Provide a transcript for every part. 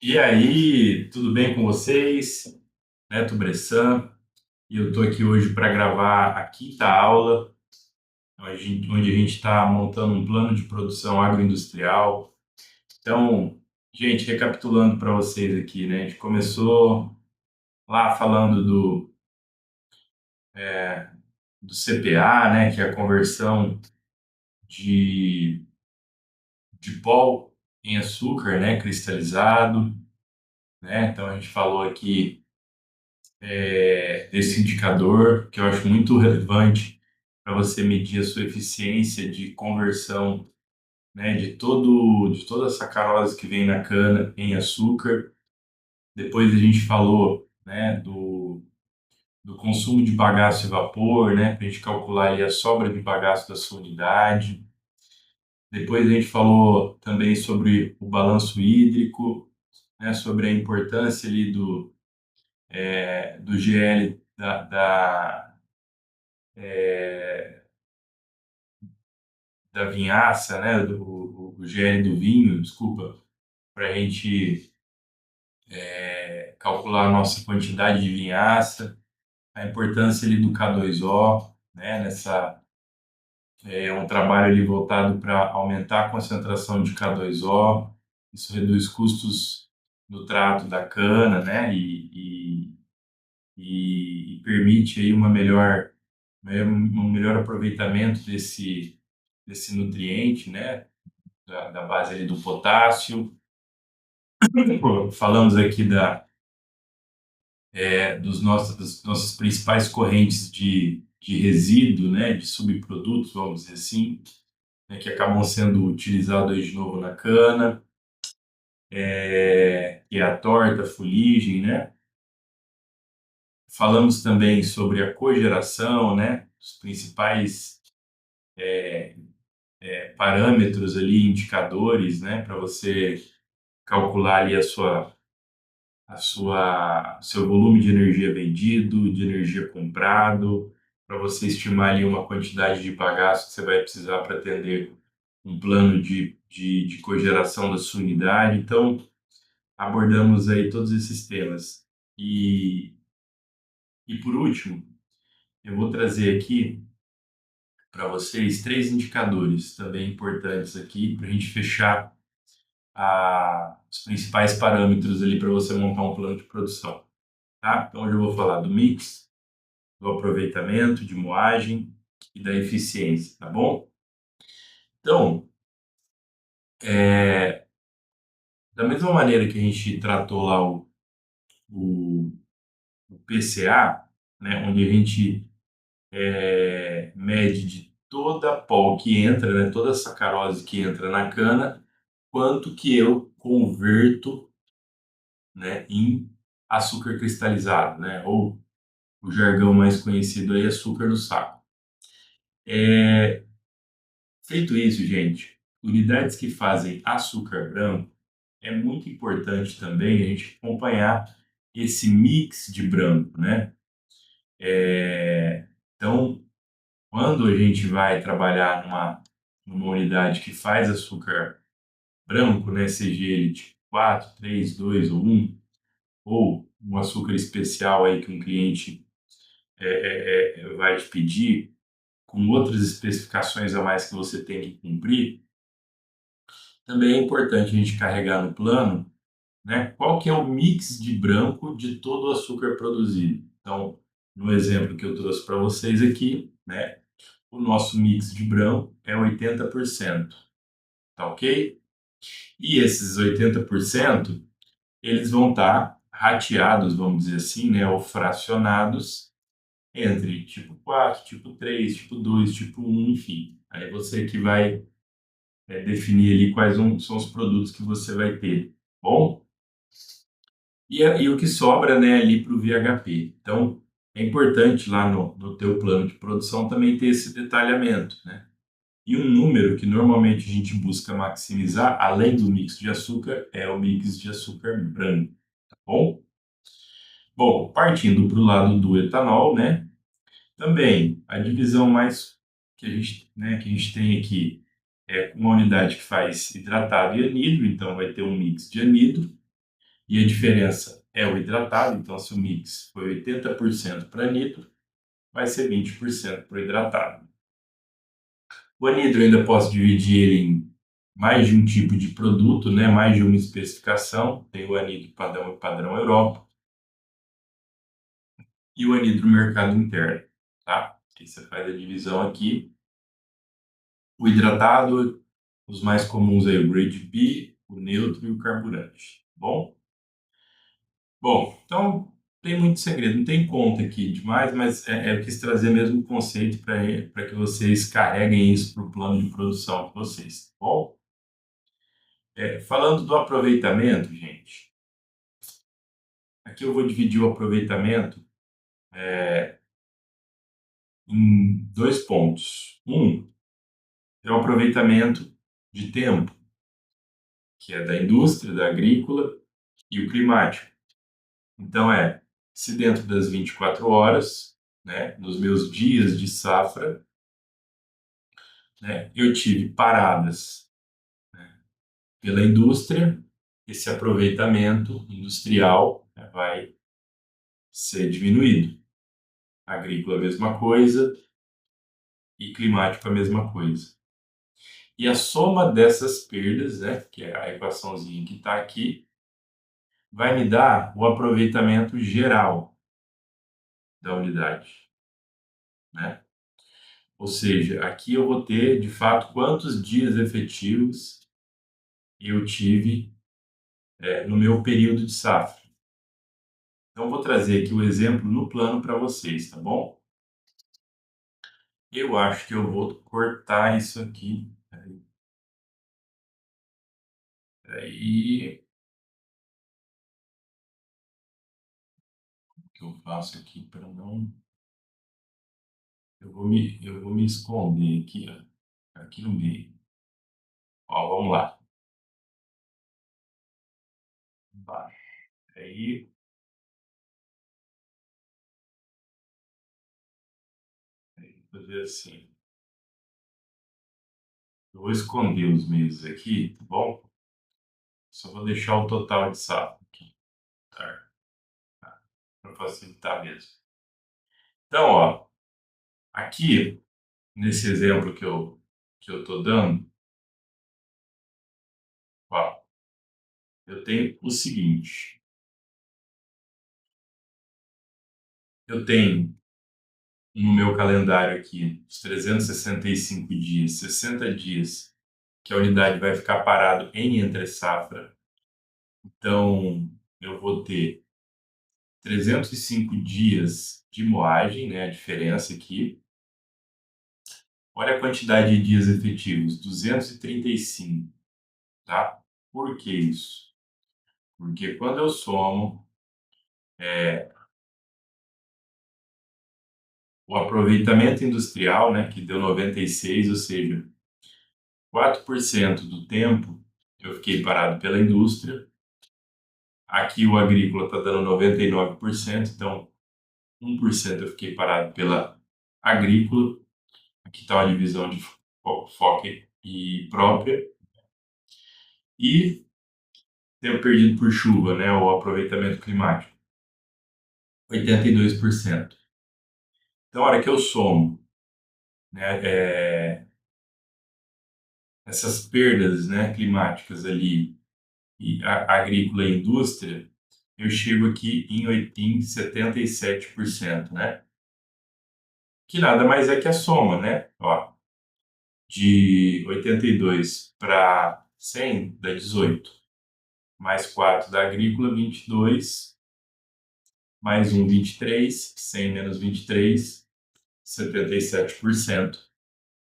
E aí, tudo bem com vocês? Neto Bressan, e eu estou aqui hoje para gravar a quinta aula, onde a gente está montando um plano de produção agroindustrial. Então, gente, recapitulando para vocês aqui, né? A gente começou lá falando do CPA, né? Que é a conversão de, de pó em açúcar, né? Cristalizado, né? Então, a gente falou aqui desse indicador, que eu acho muito relevante para você medir a sua eficiência de conversão, né, de toda a sacarose que vem na cana em açúcar. Depois a gente falou, né, do consumo de bagaço e vapor, né, para a gente calcular ali a sobra de bagaço da sua unidade. Depois a gente falou também sobre o balanço hídrico, né, sobre a importância ali do GL da vinhaça, né, o GL do vinho, desculpa, para a gente calcular a nossa quantidade de vinhaça, a importância ali do K2O, né, é um trabalho ali voltado para aumentar a concentração de K2O, isso reduz custos no trato da cana, né, e permite aí um melhor aproveitamento desse nutriente, né, da base ali do potássio. Pô, falamos aqui das nossas principais correntes de resíduo, né, de subprodutos, vamos dizer assim, né, que acabam sendo utilizados aí de novo na cana, que é a torta, a fuligem, né? Falamos também sobre a cogeração, né, os principais parâmetros ali, indicadores, né, para você calcular ali seu volume de energia vendido, de energia comprado, para você estimar ali uma quantidade de bagaço que você vai precisar para atender um plano de cogeração da sua unidade. Então, abordamos aí todos esses temas. E, e por último, eu vou trazer aqui para vocês três indicadores também importantes aqui para a gente fechar os principais parâmetros ali para você montar um plano de produção, tá? Então, hoje eu vou falar do mix, do aproveitamento, de moagem e da eficiência, tá bom? Então, é, da mesma maneira que a gente tratou lá o, o PCA, né, onde a gente mede de toda a pó que entra, né, toda a sacarose que entra na cana, quanto que eu converto, né, em açúcar cristalizado, né, ou o jargão mais conhecido aí, açúcar no saco. Feito isso, gente, unidades que fazem açúcar branco, é muito importante também a gente acompanhar esse mix de branco, né? Então, quando a gente vai trabalhar numa unidade que faz açúcar branco, né, seja ele tipo 4, 3, 2 ou 1, ou um açúcar especial aí que um cliente vai te pedir, com outras especificações a mais que você tem que cumprir, também é importante a gente carregar no plano, né, qual que é o mix de branco de todo o açúcar produzido. Então, no exemplo que eu trouxe para vocês aqui, né, o nosso mix de branco é 80%, tá ok? E esses 80%, eles vão estar rateados, vamos dizer assim, né, ou fracionados entre tipo 4, tipo 3, tipo 2, tipo um, enfim. Aí você que vai definir ali são os produtos que você vai ter, bom? E o que sobra, né, ali para o VHP. Então, é importante lá no teu plano de produção também ter esse detalhamento, né? E um número que normalmente a gente busca maximizar, além do mix de açúcar, é o mix de açúcar branco, tá bom? Bom, partindo para o lado do etanol, né? Também a divisão mais que a gente tem aqui é uma unidade que faz hidratado e anidro, então vai ter um mix de anidro, E a diferença é o hidratado, então se o mix foi 80% para nitro, vai ser 20% para o hidratado. O anidro eu ainda posso dividir ele em mais de um tipo de produto, né? Mais de uma especificação. Tem o anidro padrão Europa e o anidro mercado interno, tá? Aí você faz a divisão aqui. O hidratado, os mais comuns aí, o grade B, o neutro e o carburante. Bom? Bom, então tem muito segredo, não tem conta aqui demais, mas eu quis trazer mesmo o conceito para que vocês carreguem isso para o plano de produção de vocês, tá bom? Falando do aproveitamento, gente, aqui eu vou dividir o aproveitamento em dois pontos. Um é o aproveitamento de tempo, que é da indústria, da agrícola, e o climático. Então, se dentro das 24 horas, né, nos meus dias de safra, né, eu tive paradas pela indústria, esse aproveitamento industrial, né, vai ser diminuído. Agrícola, a mesma coisa, e climático, a mesma coisa. E a soma dessas perdas, né, que é a equaçãozinha que está aqui, vai me dar o aproveitamento geral da unidade, né? Ou seja, aqui eu vou ter, de fato, quantos dias efetivos eu tive no meu período de safra. Então, eu vou trazer aqui o exemplo no plano para vocês, tá bom? Eu acho que eu vou cortar isso aqui. Aí, o que eu faço aqui para não... Eu vou me esconder aqui, ó, aqui no meio. Ó, vamos lá. Baixo. Aí, vou fazer assim. Eu vou esconder os meses aqui, tá bom? Só vou deixar o total de safra aqui, tá? Para facilitar mesmo. Então, ó, aqui nesse exemplo que eu tô dando, ó, eu tenho o seguinte: eu tenho no meu calendário aqui os 365 dias, 60 dias que a unidade vai ficar parado em entre safra. Então, eu vou ter 305 dias de moagem, né? A diferença aqui. Olha a quantidade de dias efetivos, 235, tá? Por que isso? Porque quando eu somo o aproveitamento industrial, né, que deu 96, ou seja, 4% do tempo eu fiquei parado pela indústria. Aqui o agrícola está dando 99%, então 1% eu fiquei parado pela agrícola. Aqui está uma divisão de foco e própria. E tempo perdido por chuva, né, o aproveitamento climático, 82%. Então, a hora que eu somo, né, essas perdas, né, climáticas ali, e a agrícola e indústria, eu chego aqui em 77%, né? Que nada mais é que a soma, né? Ó, de 82 para 100 dá 18, mais 4 da agrícola, 22, mais 1, 23, 100 menos 23, 77%.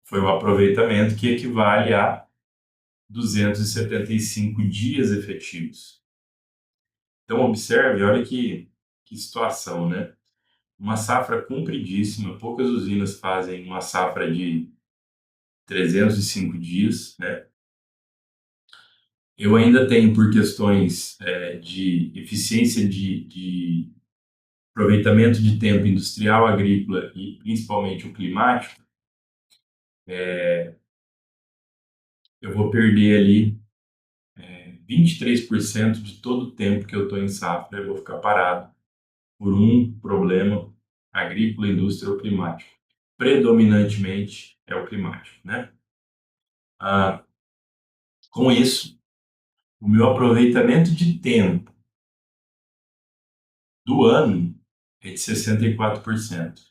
Foi o aproveitamento que equivale a 275 dias efetivos. Então, observe, olha que situação, né? Uma safra compridíssima, poucas usinas fazem uma safra de 305 dias, né? Eu ainda tenho, por questões de eficiência de aproveitamento de tempo industrial, agrícola e principalmente o climático, eu vou perder ali 23% de todo o tempo que eu estou em safra eu vou ficar parado por um problema agrícola, indústria ou climático. Predominantemente é o climático, né? Ah, com isso, o meu aproveitamento de tempo do ano é de 64%,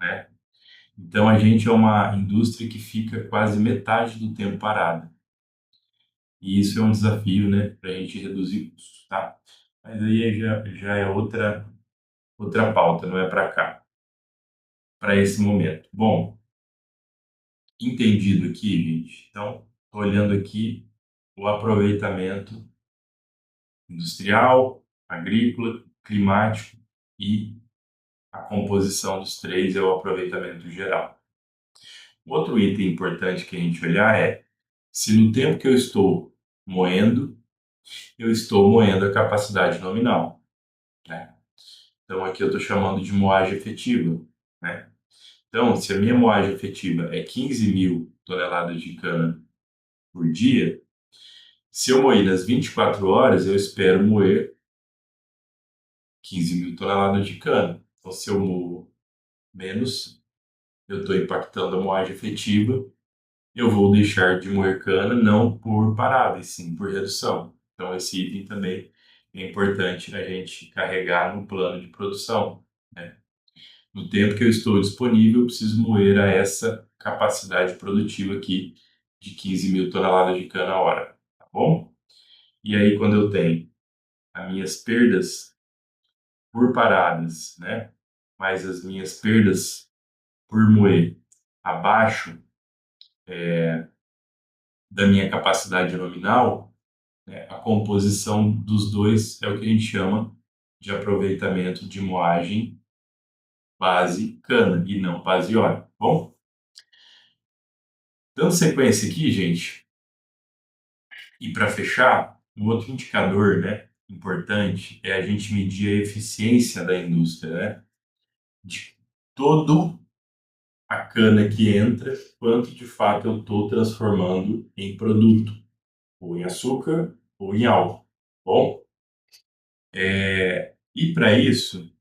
né? Então a gente é uma indústria que fica quase metade do tempo parada. E isso é um desafio, né, para a gente reduzir custos, tá? Mas aí já é outra pauta, não é para cá, para esse momento. Bom, entendido aqui, gente. Então, estou olhando aqui o aproveitamento industrial, agrícola, climático e a composição dos três é o aproveitamento geral. Outro item importante que a gente olhar é se no tempo que eu estou moendo, eu estou moendo a capacidade nominal, né? Então aqui eu estou chamando de moagem efetiva, né? Então, se a minha moagem efetiva é 15 mil toneladas de cana por dia, se eu moer nas 24 horas, eu espero moer 15 mil toneladas de cana. Então, se eu moo menos, eu estou impactando a moagem efetiva, eu vou deixar de moer cana não por parada, e sim por redução. Então, esse item também é importante a gente carregar no plano de produção, né? No tempo que eu estou disponível, eu preciso moer a essa capacidade produtiva aqui de 15 mil toneladas de cana a hora, tá bom? E aí, quando eu tenho as minhas perdas por paradas, né? Mas as minhas perdas por moer abaixo da minha capacidade nominal, né? A composição dos dois é o que a gente chama de aproveitamento de moagem base cana e não base óleo, tá bom? Dando sequência aqui, gente, e para fechar, um outro indicador, né, importante é a gente medir a eficiência da indústria, né, de todo a cana que entra, quanto de fato eu estou transformando em produto, ou em açúcar, ou em álcool. Bom, e para isso,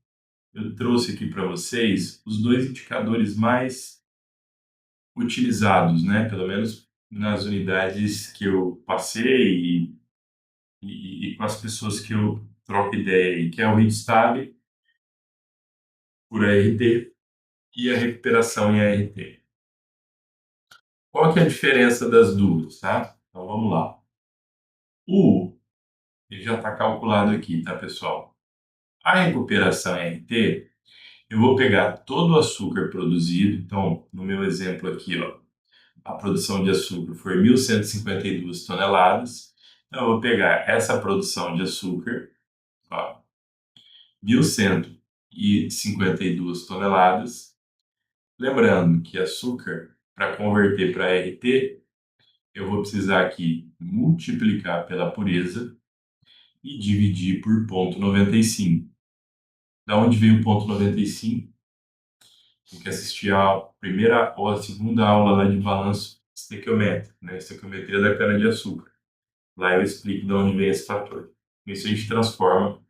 eu trouxe aqui para vocês os dois indicadores mais utilizados, né? Pelo menos nas unidades que eu passei e com as pessoas que eu troco ideia, aí, que é o Heatstab por ART e a recuperação em ART. Qual que é a diferença das duas, tá? Então vamos lá. O U, ele já está calculado aqui, tá, pessoal? A recuperação em ART, eu vou pegar todo o açúcar produzido, então no meu exemplo aqui, ó, a produção de açúcar foi 1.152 toneladas. Então, eu vou pegar essa produção de açúcar, ó, 1.152 toneladas. Lembrando que açúcar, para converter para RT, eu vou precisar aqui multiplicar pela pureza e dividir por 0,95. Da onde veio o 0,95? Tem que assistir a primeira ou a segunda aula lá de balanço estequiométrico, né? Estequiometria da cana-de-açúcar. Lá eu explico de onde vem esse fator. Com isso a gente transforma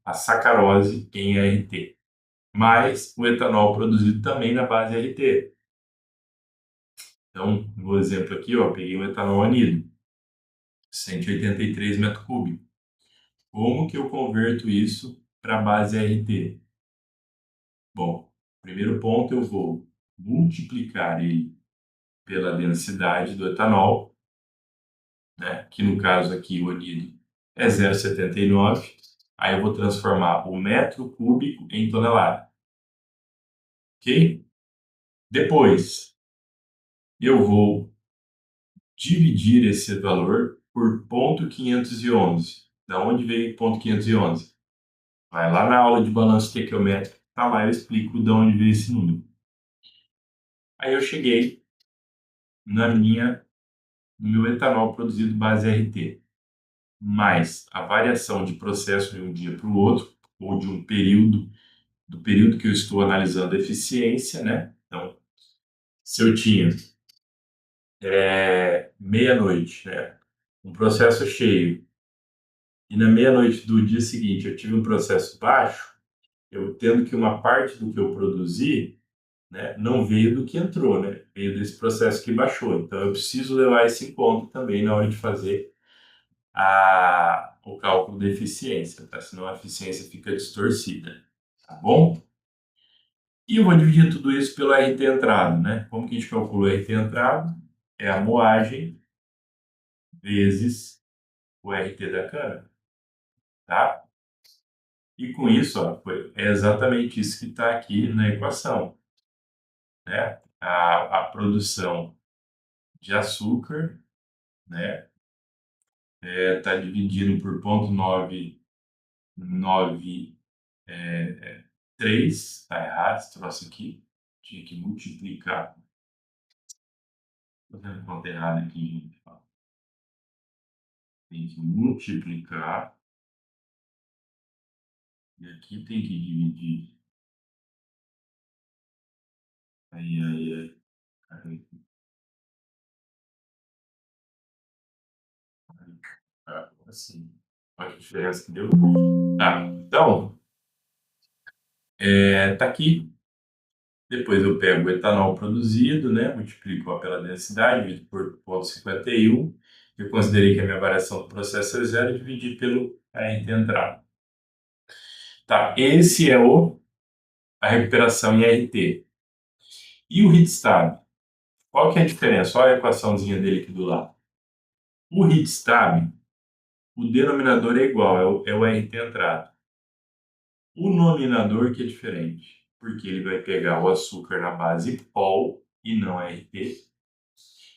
a sacarose em ART. Mas o etanol produzido também na base ART. Então, no exemplo aqui, ó, peguei um etanol anido, 183 metros cúbicos. Como que eu converto isso para a base ART? Bom, primeiro ponto eu vou multiplicar ele pela densidade do etanol, né, que no caso aqui o anido é 0,79. Aí eu vou transformar o metro cúbico em tonelada, ok? Depois eu vou dividir esse valor por 0,511. Da onde veio 0,511? Vai lá na aula de balanço estequiométrico, tá lá eu explico de onde veio esse número. Aí eu cheguei na no meu etanol produzido base RT, mais a variação de processo de um dia para o outro, ou de um período, do período que eu estou analisando a eficiência, né? Então, se eu tinha meia-noite, né? um processo cheio e na meia-noite do dia seguinte eu tive um processo baixo, eu tendo que uma parte do que eu produzi, né, não veio do que entrou, né, veio desse processo que baixou. Então eu preciso levar isso em conta também na hora de fazer o cálculo da eficiência, tá? Senão a eficiência fica distorcida, tá bom? E eu vou dividir tudo isso pelo RT entrado, né? Como que a gente calcula o RT entrado? É a moagem vezes o RT da cana, tá? E com isso, ó, é exatamente isso que está aqui na equação, né? A produção de açúcar, né? Está dividido por 0,993, tá errado esse troço aqui, tinha que multiplicar, tô fazendo conta errada aqui, gente, ó. Tem que multiplicar, e aqui tem que dividir, aí, assim, olha que diferença que deu. Tá, então, tá aqui. Depois eu pego o etanol produzido, né? Multiplico ó, pela densidade, divido por 0,51. Eu considerei que a minha variação do processo é zero e dividi pelo RT entrado. Tá, esse é a recuperação em RT. E o heat stab? Qual que é a diferença? Olha a equaçãozinha dele aqui do lado. O heat stab, o denominador é igual, é o RT entrado. O nominador que é diferente, porque ele vai pegar o açúcar na base POL e não RT.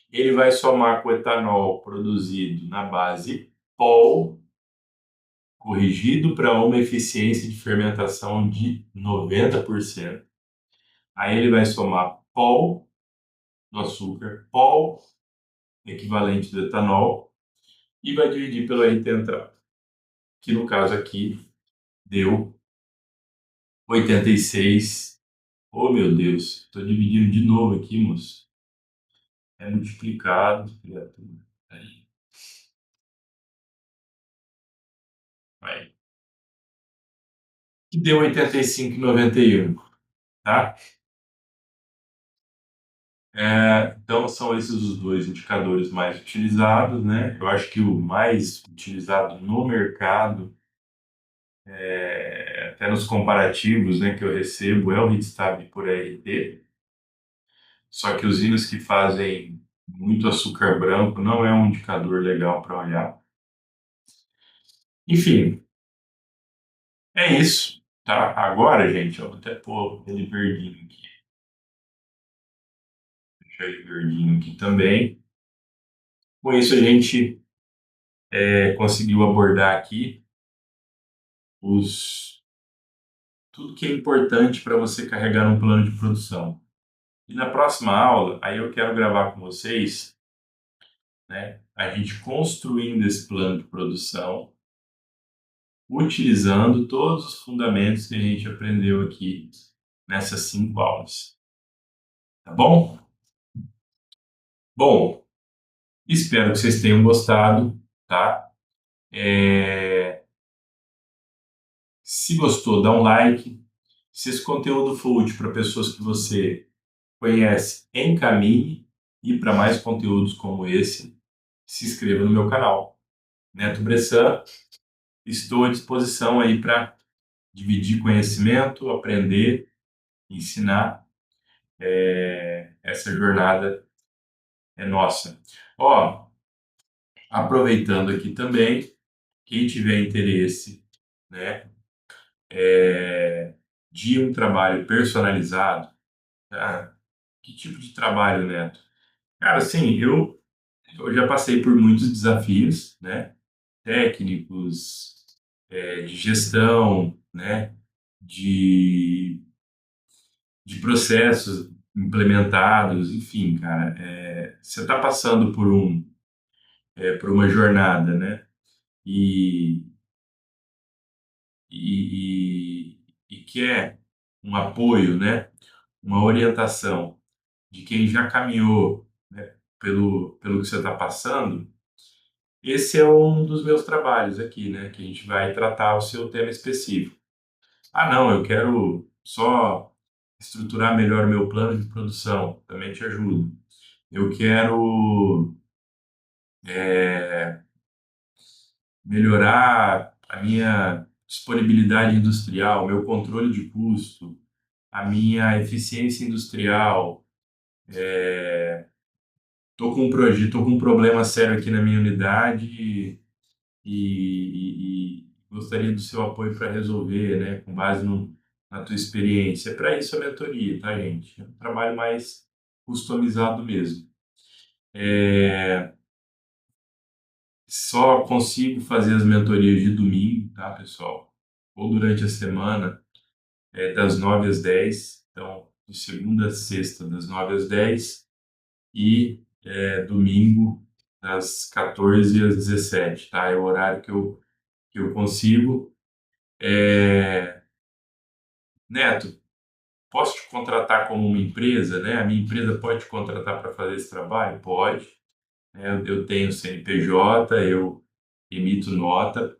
Ele vai somar com o etanol produzido na base POL, corrigido para uma eficiência de fermentação de 90%. Aí ele vai somar POL do açúcar, POL, equivalente do etanol, e vai dividir pelo RT entrado, que no caso aqui deu 86. Oh, meu Deus, estou dividindo de novo aqui, moço. É multiplicado, criatura. Aí, vai. Que deu 85,91, tá? Então, são esses os dois indicadores mais utilizados, né? Eu acho que o mais utilizado no mercado, até nos comparativos, né, que eu recebo, é o Hitstab por RT. Só que os hinos que fazem muito açúcar branco não é um indicador legal para olhar. Enfim, é isso, tá? Agora, gente, eu vou até pôr ele verdinho aqui. Deixar ele verdinho aqui também. Com isso, a gente conseguiu abordar aqui tudo que é importante para você carregar um plano de produção. E na próxima aula, aí eu quero gravar com vocês, né, a gente construindo esse plano de produção, utilizando todos os fundamentos que a gente aprendeu aqui nessas 5 aulas. Tá bom? Bom, espero que vocês tenham gostado, tá? Se gostou, dá um like. Se esse conteúdo for útil para pessoas que você conhece, encaminhe. E para mais conteúdos como esse, se inscreva no meu canal. Neto Bressan, estou à disposição aí para dividir conhecimento, aprender, ensinar. Essa jornada é nossa. Ó, aproveitando aqui também, quem tiver interesse, né, de um trabalho personalizado, tá? Que tipo de trabalho, Neto? Cara, assim, eu já passei por muitos desafios, né? Técnicos, de gestão, né? De, de processos implementados, enfim, cara. Você está passando por uma jornada, né? E, e quer um apoio, né? Uma orientação de quem já caminhou, né? Pelo que você está passando. Esse é um dos meus trabalhos aqui, né? Que a gente vai tratar o seu tema específico. Ah, não, eu quero só estruturar melhor o meu plano de produção, também te ajudo. Eu quero é, melhorar a minha disponibilidade industrial, meu controle de custo, a minha eficiência industrial. Estou com um projeto, tô com um problema sério aqui na minha unidade e gostaria do seu apoio para resolver, né, com base na tua experiência. Para isso a mentoria, tá, gente? É um trabalho mais customizado mesmo. Só consigo fazer as mentorias de domingo, tá, pessoal? Ou durante a semana, das 9 às 10. Então, de segunda a sexta, das 9 às 10. E domingo, das 14 às 17, tá? É o horário que eu consigo. Neto, posso te contratar como uma empresa, né? A minha empresa pode te contratar para fazer esse trabalho? Pode. Eu tenho CNPJ, eu emito nota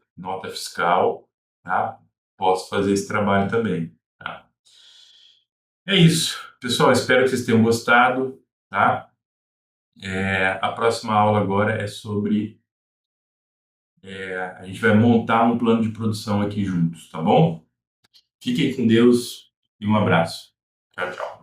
fiscal, tá? Posso fazer esse trabalho também, tá? É isso. Pessoal, espero que vocês tenham gostado, tá? A próxima aula agora é sobre... a gente vai montar um plano de produção aqui juntos, tá bom? Fiquem com Deus e um abraço. Tchau, tchau.